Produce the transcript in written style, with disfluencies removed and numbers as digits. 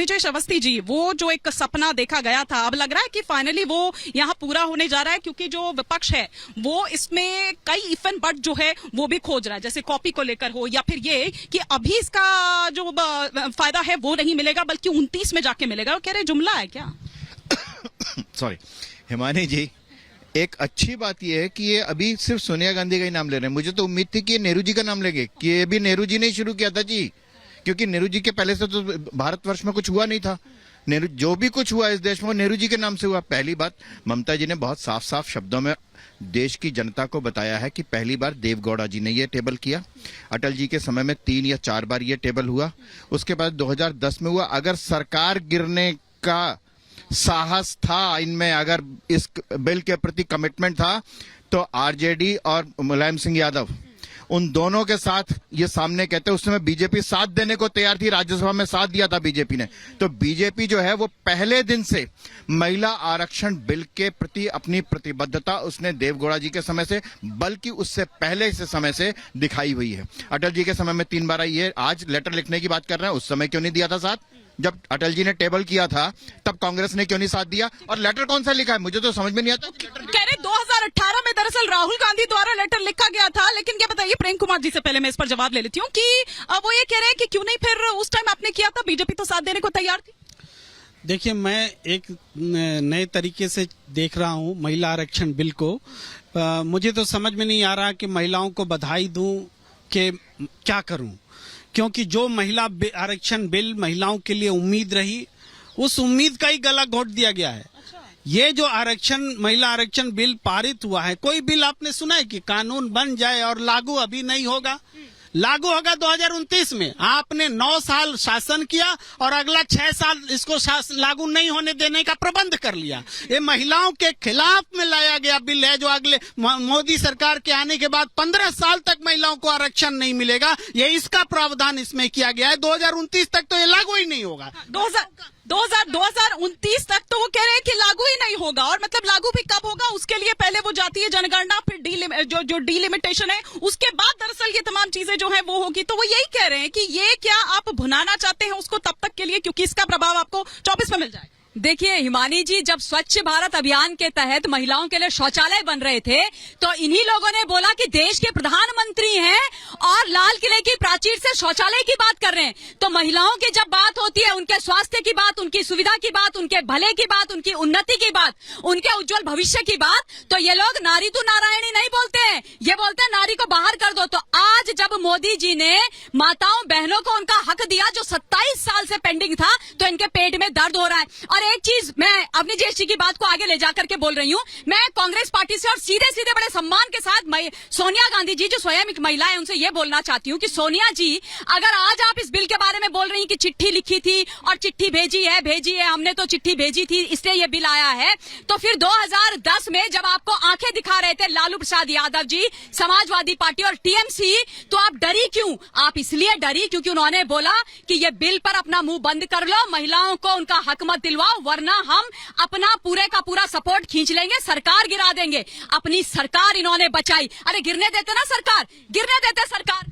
ब्रिजेश अवस्थी जी, वो जो एक सपना देखा गया था, अब लग रहा है कि फाइनली वो यहाँ पूरा होने जा रहा है, क्योंकि जो विपक्ष है वो इसमें कई इफ एंड बट जो है वो भी खोज रहा है, जैसे कॉपी को लेकर हो या फिर ये कि अभी इसका जो फायदा है वो नहीं मिलेगा बल्कि 29 में जाके मिलेगा। वो कह रहे जुमला है क्या? सॉरी हिमानी जी, एक अच्छी बात यह है कि ये अभी सिर्फ सोनिया गांधी का ही नाम ले रहे हैं। मुझे तो उम्मीद थी कि ये नेहरू जी का नाम लेंगे, कि ये भी नेहरू जी ने शुरू किया था जी, क्योंकि नेहरू जी के पहले से तो भारतवर्ष में कुछ हुआ नहीं था। नेहरू जो भी कुछ हुआ इस देश में वो नेहरू जी के नाम से हुआ। पहली बात, ममता जी ने बहुत साफ साफ शब्दों में देश की जनता को बताया है कि पहली बार देवगौड़ा जी ने ये टेबल किया। अटल जी के समय में 3 या 4 बार ये टेबल हुआ, उसके बाद 2010 में हुआ। अगर सरकार गिरने का साहस था इनमें, अगर इस बिल के प्रति कमिटमेंट था, तो आरजेडी और मुलायम सिंह यादव उन दोनों के साथ ये सामने कहते, उस समय बीजेपी साथ देने को तैयार थी, राज्यसभा में साथ दिया था बीजेपी ने। तो बीजेपी जो है वो पहले दिन से महिला आरक्षण बिल के प्रति अपनी प्रतिबद्धता उसने देवगौड़ा जी के समय से, बल्कि उससे पहले से समय से दिखाई हुई है। अटल जी के समय में 3 बार आई है, आज लेटर लिखने की बात कर रहे हैं, उस समय क्यों नहीं दिया था साथ? जब अटल जी ने टेबल किया था तब कांग्रेस ने क्यों नहीं साथ दिया? और लेटर कौन सा लिखा है मुझे तो समझ में नहीं आता। कह रहे 2018 में दरअसल राहुल गांधी द्वारा लेटर लिखा गया था, लेकिन क्या बताइए, प्रेम कुमार जी से पहले मैं इस पर जवाब ले लेती हूँ कि वो ये कह रहे हैं कि क्यों नहीं फिर उस टाइम आपने किया था, बीजेपी तो साथ देने को तैयार थी। देखिए, मैं एक नए तरीके से देख रहा हूँ महिला आरक्षण बिल को। मुझे तो समझ में नहीं आ रहा कि महिलाओं को बधाई दूं कि क्या करूं, क्योंकि जो महिला आरक्षण बिल महिलाओं के लिए उम्मीद रही, उस उम्मीद का ही गला घोट दिया गया है। ये जो महिला आरक्षण बिल पारित हुआ है, कोई बिल आपने सुना है कि कानून बन जाए और लागू अभी नहीं होगा? लागू होगा 2029 में। आपने 9 साल शासन किया और अगला 6 साल इसको लागू नहीं होने देने का प्रबंध कर लिया। ये महिलाओं के खिलाफ में लाया गया बिल है, जो अगले मोदी सरकार के आने के बाद 15 साल तक महिलाओं को आरक्षण नहीं मिलेगा। ये इसका प्रावधान इसमें किया गया है। 2029 तक तो ये लागू ही नहीं होगा। 2029 तक तो वो कह रहे हैं कि लागू ही नहीं होगा, और मतलब लागू भी कब होगा उसके लिए पहले वो जातीय जनगणना, फिर जो डिलिमिटेशन है, उसके बाद दरअसल ये तमाम चीजें जो है वो होगी। तो वो यही कह रहे हैं कि ये क्या आप भुनाना चाहते हैं उसको तब तक के लिए, क्योंकि इसका प्रभाव आपको 24 में मिल जाए। देखिए हिमानी जी, जब स्वच्छ भारत अभियान के तहत महिलाओं के लिए शौचालय बन रहे थे तो इन्हीं लोगों ने बोला कि देश के प्रधानमंत्री हैं और लाल किले की प्राचीर से शौचालय की बात कर रहे हैं। तो महिलाओं की जब बात होती है, उनके स्वास्थ्य की बात, उनकी सुविधा की बात, उनके भले की बात, उनकी उन्नति की बात, उनके उज्जवल भविष्य की बात, तो ये लोग नारी तू नारायणी नहीं बोलते हैं, ये बोलते हैं नारी को बाहर कर दो। तो आज जब मोदी जी ने माताओं बहनों को उनका हक दिया जो 27 साल से पेंडिंग था, तो इनके पेट में दर्द हो रहा है। और एक चीज मैं अपनी जी की बात को आगे ले जाकर के बोल रही हूँ, मैं कांग्रेस पार्टी से और सीधे सीधे बड़े सम्मान के साथ सोनिया गांधी जी जो स्वयं एक महिला है उनसे ये बोलना चाहती हूँ कि सोनिया जी, अगर आज आप इस बिल के बारे में बोल रही हैं कि चिट्ठी लिखी थी और चिट्ठी भेजी है, हमने तो चिट्ठी भेजी थी इसलिए ये बिल आया है, तो फिर 2010 में जब आपको आंखें दिखा रहे थे लालू प्रसाद यादव जी, समाजवादी पार्टी और टीएमसी, तो आप डरी क्यों? आप इसलिए डरी क्योंकि उन्होंने बोला कि ये बिल पर अपना मुंह बंद कर लो, महिलाओं को उनका हक मत दिलवाओ, वरना हम अपना पूरे का पूरा सपोर्ट खींच लेंगे, सरकार गिरा देंगे। अपनी सरकार इन्होंने बचाई। अरे गिरने देते ना सरकार, गिरने देते सरकार।